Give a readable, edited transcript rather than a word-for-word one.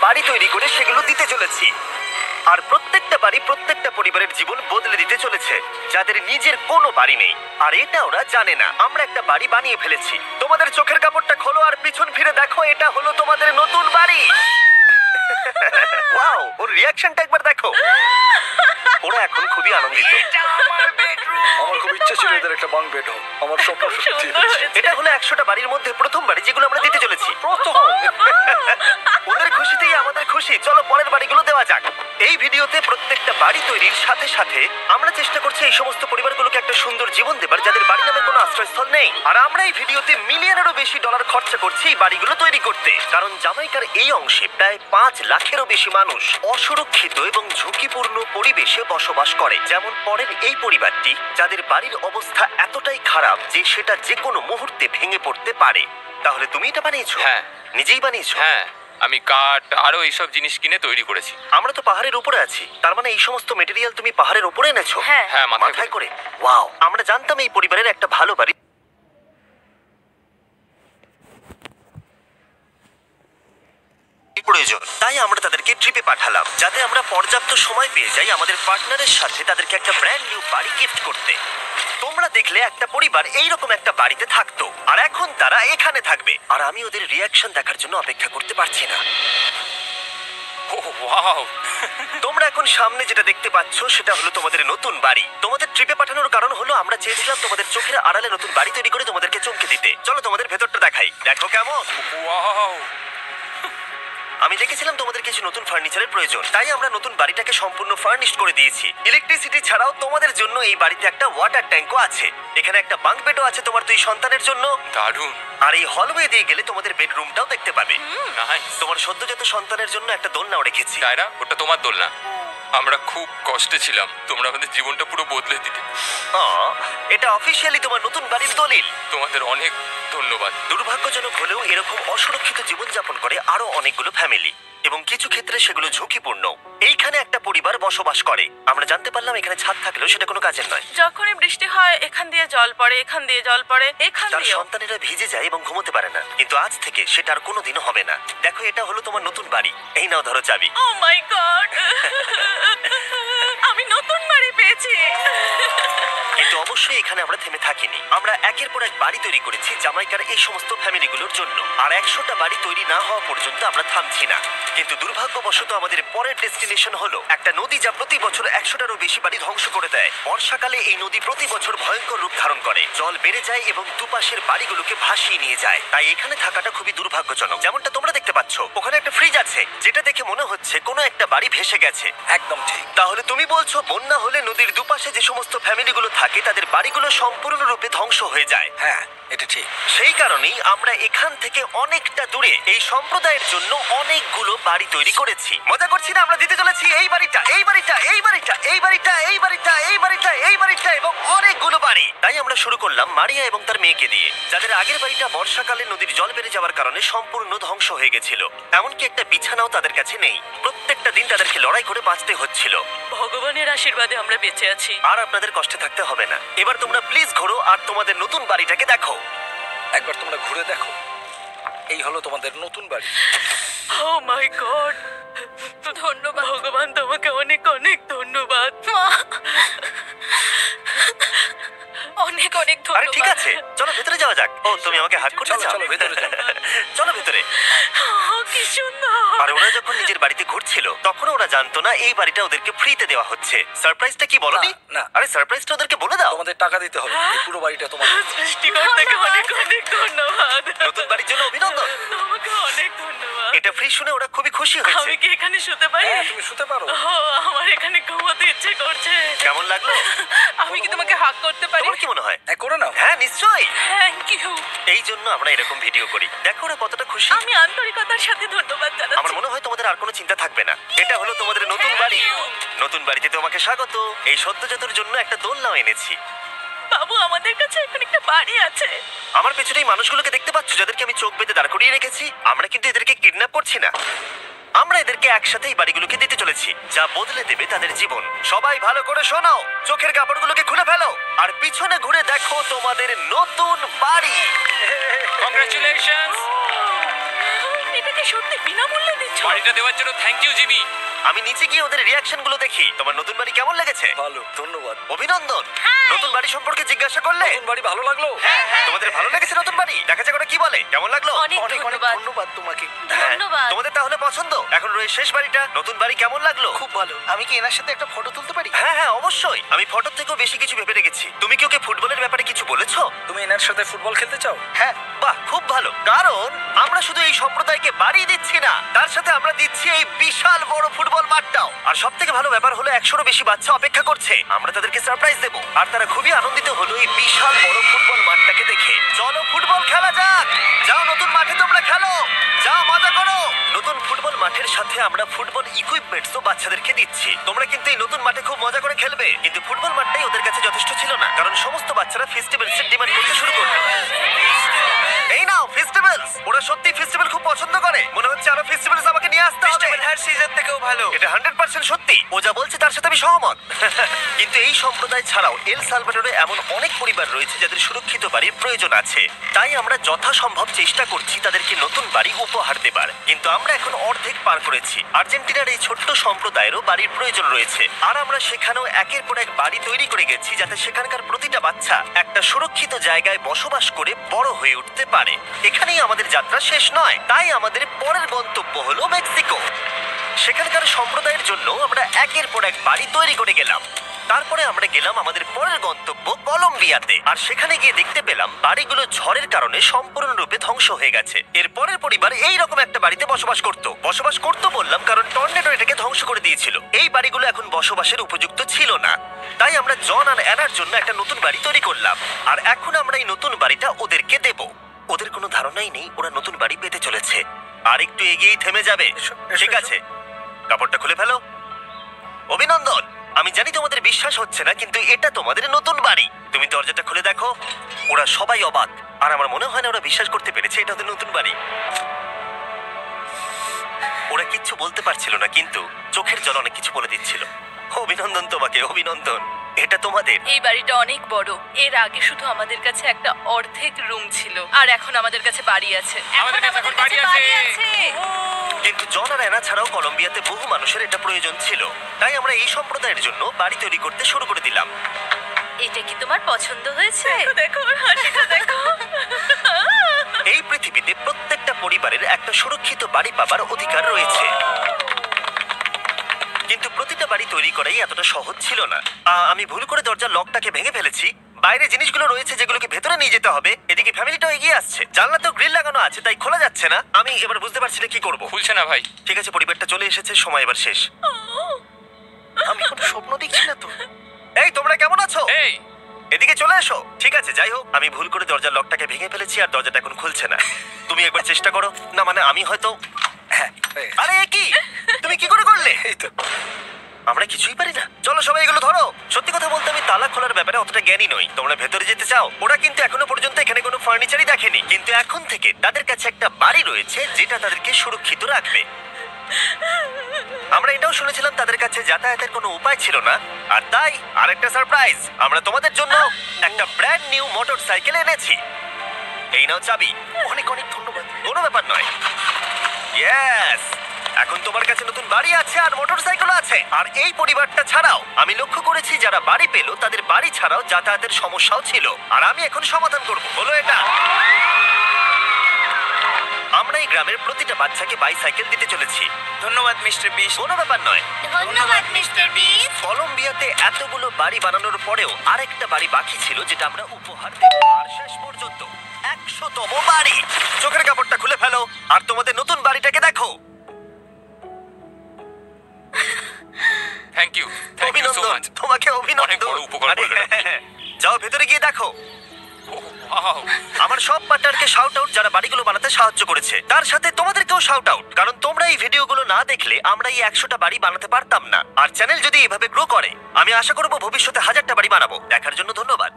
বাড়ি তৈরি করে সেগুলো দিতে চলেছি। আর প্রত্যেকটা বাড়ি প্রত্যেকটা পরিবারের জীবন বদলে দিতে চলেছে যাদের নিজের কোনো বাড়ি নেই। আর এটা ওরা জানে না। আমরা একটা বাড়ি বানিয়ে ফেলেছি। তোমাদের চোখের কাপড়টা খোলো আর পিছন ফিরে দেখো, এটা হলো তোমাদের নতুন বাড়ি। ওয়াও, ওর রিয়াকশনটা একবার দেখো। ওরা এখন খুবই আনন্দিত। আমার খুব ইচ্ছে ছিল এদের একটা বাঙ্ক বেড হোক। আমার স্বপ্ন সত্যি হয়েছে। এটা হলো 100টা বাড়ির মধ্যে প্রথম বাড়ি যেগুলো আমরা দিতে চলেছি। ওদের খুশিতেই আমাদের খুশি। চলো পরের বাড়িগুলো দেওয়া যাক। এই ভিডিওতে প্রত্যেকটা বাড়ি তৈরির সাথে সাথে আমরা চেষ্টা করছি এই সমস্ত পরিবারগুলোকে একটা সুন্দর জীবন দেবার যাদের বাড়ি নামে কোনো আশ্রয়স্থল নেই। আর আমরা এই ভিডিওতে মিলিয়নেরও বেশি ডলার খরচা করছি এই বাড়িগুলো তৈরি করতে, কারণ জামাইকার এই অংশে প্রায় 5 লাখেরও বেশি মানুষ অসুরক্ষিত এবং ঝুঁকিপূর্ণ পরিবেশে বসবাস করে। যেমন পরের এই পরিবারটি, যাদের বাড়ির অবস্থা এতটাই খারাপ যে সেটা যে কোনো মুহূর্তে ভেঙে পড়তে পারে। তাহলে তুমি এটা বানিয়েছো? হ্যাঁ। নিজেই বানিয়েছো? হ্যাঁ, আমি কাঠ আরো এইসব জিনিস কিনে তৈরি করেছি। আমরা তো পাহাড়ের উপরে আছি, তার মানে এই সমস্ত মেটেরিয়াল তুমি পাহাড়ের উপরে এনেছো? হ্যাঁ। হ্যাঁ, মাথায় করে। ওয়াও, আমরা জানতাম এই পরিবারের একটা ভালো বাড়ি প্রয়োজন, তাই আমরা তাদেরকে ট্রিপে পাঠালাম যাতে আমরা পর্যাপ্ত সময় পেয়ে যাই আমাদের পার্টনারের সাথে তাদেরকে একটা ব্র্যান্ড নিউ বাড়ি গিফট করতে। তোমরা দেখলে একটা পরিবার এইরকম একটা বাড়িতে থাকতো, আর এখন তারা এখানে থাকবে। আর আমি ওদের রিয়াকশন দেখার জন্য অপেক্ষা করতে পারছি না। ও ওয়াও, তোমরা এখন সামনে যেটা দেখতে পাচ্ছ সেটা হলো তোমাদের নতুন বাড়ি। তোমাদের ট্রিপে পাঠানোর কারণ হলো আমরা চেয়েছিলাম তোমাদের চোখের আড়ালে নতুন বাড়ি তৈরি করে তোমাদেরকে চমকে দিতে। চলো তোমাদের ভেতরটা দেখাই, দেখো কেমন। ওয়াও। আমি দেখেছিলাম তোমাদের কিছু নতুন ফার্নিচারের প্রয়োজন, তাই আমরা নতুন বাড়িটাকে সম্পূর্ণ ফার্নিশড করে দিয়েছি। ইলেকট্রিসিটি ছাড়াও তোমাদের জন্য এই বাড়িতে একটা ওয়াটার ট্যাঙ্কও আছে। এখানে একটা বাঙ্ক বেডও আছে তোমার 2 সন্তানের জন্য। দারুণ। আর এই হলওয়ে দিয়ে গেলে তোমাদের বেডরুমটাও দেখতে পাবে। নাইস। তোমার সদ্যজাত সন্তানের জন্য একটা দোলনাও রেখেছি। টায়রা, ওটা তোমার দোলনা। আমরা খুব কষ্টে ছিলাম, তোমরা আমাদের জীবনটা পুরো বদলে দিতে। এটা অফিসিয়ালি তোমার নতুন বাড়ির দলিল। তোমাদের অনেক ধন্যবাদ। দুর্ভাগ্যজনক হলেও এরকম অসুরক্ষিত জীবনযাপন করে আরো অনেকগুলো ফ্যামিলি, এবং কিছু ক্ষেত্রে সেগুলো ঝুঁকিপূর্ণ। এইখানে একটা পরিবার বসবাস করে। আমরা জানতে পারলাম এখানে ছাদ থাকলেও সেটা কোনো কাজের নয়। যখনই বৃষ্টি হয় এখান দিয়ে জল পড়ে, এখান দিয়ে জল পড়ে, এখান তার দিয়ে। সন্তানেরা ভিজে যায় এবং ঘুমোতে পারে না, কিন্তু আজ থেকে সেটা আর কোনোদিনও হবে না। দেখো, এটা হলো তোমার নতুন বাড়ি। এই নাও, ধরো চাবি। ও মাই গড, আমি নতুন বাড়ি পেয়েছি। কিন্তু অবশ্যই এখানে আমরা থেমে থাকিনি। আমরা একের পর এক বাড়ি তৈরি করেছি জামাইকার এই সমস্ত ফ্যামিলিগুলোর জন্য। আর 100টা বাড়ি তৈরি না হওয়া পর্যন্ত আমরা থামছি না। কিন্তু দুর্ভাগ্যবশত আমাদের পরের ডেস্টিনেশন হলো একটা নদী, যা প্রতি বছর 100টারও বেশি বাড়ি ধ্বংস করে দেয়। বর্ষাকালে এই নদী প্রতি বছর ভয়ঙ্কর রূপ ধারণ করে, জল বেড়ে যায় এবং দুপাশের বাড়িগুলোকে ভাসিয়ে নিয়ে যায়। তাই এখানে থাকাটা খুবই দুর্ভাগ্যজনক। যেমনটা তোমরা দেখতে পাচ্ছ, ওখানে একটা ফ্রিজ আছে যেটা দেখে মনে হচ্ছে কোনো একটা বাড়ি ভেসে গেছে। একদম ঠিক। তাহলে তুমি বলছো বন্যা হলে নদীর দুপাশে যে সমস্ত ফ্যামিলিগুলো থাকে তাদের বাড়িগুলো সম্পূর্ণরূপে ধ্বংস হয়ে যায়। হ্যাঁ, এটা ঠিক। সেই কারণেই আমরা এখান থেকে অনেকটা দূরে এই সম্প্রদায়ের জন্য অনেকগুলো বাড়ি তৈরি করেছি। মজা করছি না? আমরা দিতে চলেছি এই বাড়িটা, এই বাড়িটা, এই বাড়িটা, এই বাড়িটা, এই বাড়িটা, এই বাড়িটা, এই বাড়িটা এবং অনেকগুলো বাড়ি। তাই আমরা শুরু করলাম মারিয়া এবং তার মেয়েকে দিয়ে, যাদের আগের বাড়িটা বর্ষাকালে নদীর জল বেড়ে যাওয়ার কারণে সম্পূর্ণ ধ্বংস হয়ে গেছিল। এমনকি একটা বিছানাও তাদের কাছে নেই। প্রত্যেকটা দিন তাদেরকে লড়াই করে বাঁচতে হচ্ছিল। ভগবানের আশীর্বাদে আমরা বেঁচে আছি। আর আপনাদের কষ্টে থাকতে হবে না। এবার তোমরা প্লিজ ঘোরো আর তোমাদের নতুন বাড়িটাকে দেখো। একবার তোমরা ঘুরে দেখো, এই হলো তোমাদের নতুন বাড়ি। ও মাই গড, ধন্যবাদ ভগবান, তোমাকে অনেক অনেক ধন্যবাদ। অনেক অনেক আরে ধন্যবাদ। ঠিক আছে, চলো ভেতরে যাওয়া যাক। ও, তুমি আমাকে হাত করতে চলো, চাও? চলো, ভেতরে যাও। চলো ভেতরে। কি সুন্দর। আর ওরা যখন নিজের বাড়িতে ঘুরছিল তখন ওরা জানতো না এই বাড়িটা ওদেরকে ফ্রিতে দেওয়া হচ্ছে। সারপ্রাইজটা কি বলনি? না, না। আরে সারপ্রাইজটা ওদেরকে বলে দাও। তোমাদের টাকা দিতে হবে, এই পুরো বাড়িটা তোমার। সৃষ্টিকর্তাকে অনেক অনেক ধন্যবাদ। নতুন বাড়ির জন্য অভিনন্দন। তোমাকে অনেক ধন্যবাদ। এটা ফ্রি শুনে ওরা খুবই খুশি হয়েছে। আমি কি এখানে শুতে পারি? হ্যাঁ, তুমি শুতে পারো। ও, আমার এখানে ঘুমোতে ইচ্ছে করছে। কেমন লাগলো? আমি কি তোমাকে হাগ করতে পারি? তোমার কি মনে হয়? হ্যাঁ, করে নাও। হ্যাঁ, নিশ্চয়ই। Thank you. এই জন্য আমরা এরকম ভিডিও করি। দেখো ওরা কতটা খুশি। আমি আন্তরিকতার সাথে ধন্যবাদ আমার জানাচ্ছি। মনে হয় তোমাদের আর কোনো চিন্তা থাকবে না। এটা হলো তোমাদের নতুন বাড়ি। নতুন বাড়িতে তোমাকে স্বাগত। এই সদ্যজাতর জন্য একটা দোলনাও এনেছি। বাবু, আমাদের কাছে এখন একটা বাড়ি আছে। আমার পেছনে এই মানুষগুলোকে দেখতে পাচ্ছ যাদেরকে আমি চোখ বেঁধে দাঁড় করিয়ে রেখেছি? আমরা কিন্তু এদেরকে কিডন্যাপ করছি না। আমরা এদেরকে একসাথে এই বাড়িগুলোকে দিতে চলেছি, যা বদলে দেবে তাদের জীবন। সবাই ভালো করে শোনাও, চোখের কাপড়গুলোকে খুলে ফেলো আর পিছনে ঘুরে দেখো তোমাদের নতুন বাড়ি। কংগ্রাচুলেশনস। এটা কি সত্যি বিনামূল্যে দিচ্ছ? বাড়িটা দেওয়ার জন্য থ্যাংক ইউ জিমি। আমি নিচে গিয়ে ওদের রিয়াকশন গুলো দেখি। তোমার নতুন বাড়ি কেমন লেগেছে? ভালো, ধন্যবাদ। অভিনন্দন। নতুন বাড়ি সম্পর্কে জিজ্ঞাসা করলে? নতুন বাড়ি ভালো লাগলো? তোমাদের ভালো লেগেছে নতুন বাড়ি? দেখা যাক ওরা কি বলে। কেমন লাগলো? অনেক অনেক অনেক ধন্যবাদ। ধন্যবাদ তোমাকে। হ্যাঁ, ধন্যবাদ। তোমাদের তাহলে পছন্দ। এখন রয়েছে শেষ বাড়িটা। নতুন বাড়ি কেমন লাগলো? খুব ভালো। আমি কি এনার সাথে একটা ফটো তুলতে পারি? হ্যাঁ হ্যাঁ অবশ্যই। আমি ফটোর থেকেও বেশি কিছু ভেবে রেখেছি। তুমি কি ওকে ফুটবলের ব্যাপারে কিছু বলেছো? তুমি এনার সাথে ফুটবল খেলতে চাও? হ্যাঁ। বাহ, খুব ভালো। কারণ আমরা শুধু এই সম্প্রদায়কে বাড়ি দিচ্ছি না, তার সাথে আমরা দিচ্ছি এই বিশাল বড় ফুটবল মাঠটাও। আর সব থেকে ভালো ব্যাপার হলো 100-রও বেশি বাচ্চা অপেক্ষা করছে। আমরা তাদেরকে সারপ্রাইজ দেবো, আর তারা খুবই আনন্দিত হলো এই বিশাল বড় ফুটবল মাঠটাকে দেখে। চলো ফুটবল খেলা যাক। যাও নতুন মাঠে তোমরা খেলো, যাও মজা করো। নতুন ফুটবল মাঠের সাথে আমরা ফুটবল ইকুইপমেন্টসও বাচ্চাদেরকে দিচ্ছি। তোমরা কিন্তু এই নতুন মাঠে খুব মজা করে খেলবে। কিন্তু ফুটবল মাঠটাই ওদের কাছে যথেষ্ট ছিল না, কারণ সমস্ত বাচ্চারা ফেস্টিভ্যালসের ডিমান্ড করতে শুরু করলো। এই নাও ফেস্টিভ্যালস। ওরা সত্যি ফেস্টিভ্যাল খুব পছন্দ করে। মনে হচ্ছে আরো ফেস্টিভ্যালস আমাকে নিয়ে আসতে হবে। হ্যার সিজন থেকেও ভালো। এটা 100% সত্যি। ও যা বলছে তার সাথে আমি সহমত। কিন্তু এই সম্প্রদায় ছাড়াও এল সালভাডোরে এমন অনেক পরিবার রয়েছে যাদের সুরক্ষিত বাড়ির প্রয়োজন আছে। তাই আমরা যথাসম্ভব চেষ্টা করছি তাদেরকে নতুন বাড়ি উপহার দেবার। কিন্তু আমরা এখন অর্ধেক পার করেছি। আর্জেন্টিনার এই ছোট্ট সম্প্রদায়েরও বাড়ির প্রয়োজন রয়েছে, আর আমরা সেখানেও একের পর এক বাড়ি তৈরি করে গেছি যাতে সেখানকার প্রতিটা বাচ্চা একটা সুরক্ষিত জায়গায় বসবাস করে বড় হয়ে উঠতে পারে। এখানেই আমাদের যাত্রা শেষ নয়, তাই আমাদের পরের গন্তব্য হলো মেক্সিকো। সেখানকার সম্প্রদায়ের জন্য আমরা একের পর এক বাড়ি তৈরি করে গেলাম। তারপরে আমরা গেলাম আমাদের পরের গন্তব্য কলম্বিয়াতে, আর সেখানে গিয়ে দেখতে পেলাম বাড়িগুলো ঝড়ের কারণে সম্পূর্ণরূপে ধ্বংস হয়ে গেছে। এর পরের পরিবার এই রকম একটা বাড়িতে বসবাস করতো বললাম কারণ টর্নেডো এটাকে ধ্বংস করে দিয়েছিল। এই বাড়িগুলো এখন বসবাসের উপযুক্ত ছিল না, তাই আমরা জন আর অ্যানার জন্য একটা নতুন বাড়ি তৈরি করলাম। আর এখন আমরা এই নতুন বাড়িটা ওদেরকে দেব। ওদের কোনো ধারণাই নেই ওরা নতুন বাড়ি পেতে চলেছে। আর একটু এগিয়েই থেমে যাবে। ঠিক আছে, কাপড়টা খুলে ফেলো। অভিনন্দন। আমি জানি তোমাদের বিশ্বাস হচ্ছে না, কিন্তু এটা তোমাদের নতুন বাড়ি। তুমি দরজাটা খুলে দেখো। ওরা সবাই অবাক, আর আমার মনে হয় না ওরা বিশ্বাস করতে পেরেছে এটা ওদের নতুন বাড়ি। ওরা কিচ্ছু বলতে পারছিল না, কিন্তু চোখের জল অনেক কিছু বলে দিচ্ছিল। অভিনন্দন তোমাকে, অভিনন্দন। এটা তোমাদের। এই বাড়িটা অনেক বড়। এর আগে শুধু আমাদের কাছে একটা অর্ধেক রুম ছিল, আর এখন আমাদের কাছে বাড়ি আছে। আমাদের কাছে এখন বাড়ি আছে। কিন্তু জন আর অ্যানা ছাড়াও কলম্বিয়াতে বহু মানুষের এটা প্রয়োজন ছিল, তাই আমরা এই সম্প্রদায়ের জন্য বাড়ি তৈরি করতে শুরু করে দিলাম। এটা কি তোমার পছন্দ হয়েছে? দেখো ওর হাসিটা দেখো। এই পৃথিবীতে প্রত্যেকটা পরিবারের একটা সুরক্ষিত বাড়ি পাবার অধিকার রয়েছে, কিন্তু প্রতিটা বাড়ি তৈরি করাই এতটা সহজ ছিল না। আমি ভুল করে দরজার লকটাকে ভেঙে ফেলেছি। বাইরে জিনিসগুলো রয়েছে যেগুলোকে ভেতরে নিয়ে যেতে হবে। এদিকে ফ্যামিলিটাও এগিয়ে আসছে। জানলাতেও গ্রিল লাগানো আছে, তাই খোলা যাচ্ছে না। আমি এবার বুঝতে পারছি না কি করব। খুলছে না ভাই। ঠিক আছে, পরিবারটা চলে এসেছে, সময় এবার শেষ। আমি কোনো স্বপ্ন দেখছি না তো। এই তোমরা কেমন আছো? এই এদিকে চলে এসো। ঠিক আছে, যাই হোক, আমি ভুল করে দরজার লকটাকে ভেঙে ফেলেছি আর দরজাটা এখন খুলছে না। তুমি একবার চেষ্টা করো না। মানে আমি হয়তো। হ্যাঁ, হয়ে গেছে। আরে এ কি? তুমি কি করে করলে? এই তো। আমরা কিছুই পারি না। চলো সবাই এগুলো ধরো। সত্যি কথা বলতে আমি তালা খোলার ব্যাপারে অতটা জ্ঞানী নই। তোমরা ভেতরে যেতে চাও? ওরা কিন্তু এখনো পর্যন্ত এখানে কোনো ফার্নিচারই দেখেনি, কিন্তু এখন থেকে তাদের কাছে একটা বাড়ি রয়েছে যেটা তাদেরকে সুরক্ষিত রাখবে। আমরা এটাও শুনেছিলাম তাদের কাছে যাতায়াতের কোনো উপায় ছিল না, আর তাই আরেকটা সারপ্রাইজ, আমরা তোমাদের জন্য একটা ব্র্যান্ড নিউ মোটরসাইকেল এনেছি। এই নাও চাবি। অনেক অনেক ধন্যবাদ। কোনো ব্যাপার নয়। ইয়েস, এখন তোমার কাছে নতুন বাড়ি আছে আর মোটরসাইকেল আছে। আর এই পরিবারটা ছাড়াও আমি লক্ষ্য করেছি যারা বাড়ি পেল তাদের বাড়ি ছাড়াও যাতায়াতের সমস্যাও ছিল, আর আমি এখন সমাধান করব। হলো এটা। আমরা এই গ্রামের প্রতিটা বাচ্চাকে বাইসাইকেল দিতে চলেছি। ধন্যবাদ মিস্টার বিশ। কোনো ব্যাপার নয়। ধন্যবাদ মিস্টার বিস। কলম্বিয়াতে এতগুলো বাড়ি বানানোর পরেও আরেকটা বাড়ি বাকি ছিল যেটা আমরা উপহার দেব। আর শেষ পর্যন্ত 100তম বাড়ি। চোখের কাপড়টা খুলে ফেলো আর তোমাদের নতুন বাড়িটাকে দেখো। থ্যাংক ইউ সো অভিনন্দন মাচ। তোমাকে, অনেক অভিনন্দন। বড় উপকার আরে, করলেন আপনি। যাও ভেতরে গিয়ে দেখো। ওয়াও, আমার সব পার্টনারকে শাউট আউট যারা বাড়িগুলো বানাতে সাহায্য করেছে। তার সাথে তোমাদেরকেও শাউট আউট, কারণ তোমরা এই ভিডিওগুলো না দেখলে আমরা এই 100টা বাড়ি বানাতে পারতাম না। আর চ্যানেল যদি এভাবে গ্রো করে আমি আশা করব ভবিষ্যতে 1000টা বাড়ি বানাবো। দেখার জন্য ধন্যবাদ।